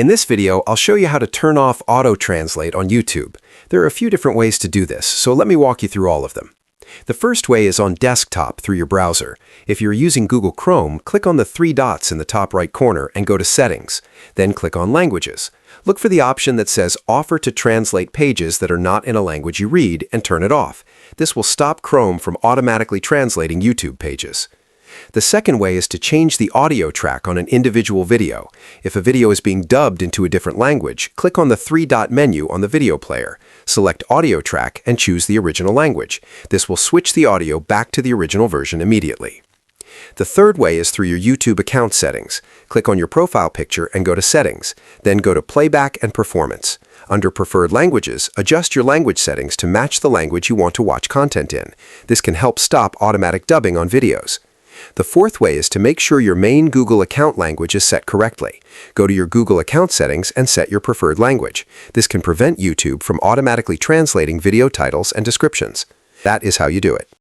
In this video, I'll show you how to turn off auto-translate on YouTube. There are a few different ways to do this, so let me walk you through all of them. The first way is on desktop through your browser. If you're using Google Chrome, click on the three dots in the top right corner and go to Settings. Then click on Languages. Look for the option that says Offer to translate pages that are not in a language you read and turn it off. This will stop Chrome from automatically translating YouTube pages. The second way is to change the audio track on an individual video. If a video is being dubbed into a different language, click on the three-dot menu on the video player. Select Audio Track and choose the original language. This will switch the audio back to the original version immediately. The third way is through your YouTube account settings. Click on your profile picture and go to Settings. Then go to Playback and Performance. Under Preferred Languages, adjust your language settings to match the language you want to watch content in. This can help stop automatic dubbing on videos. The fourth way is to make sure your main Google account language is set correctly. Go to your Google account settings and set your preferred language. This can prevent YouTube from automatically translating video titles and descriptions. That is how you do it.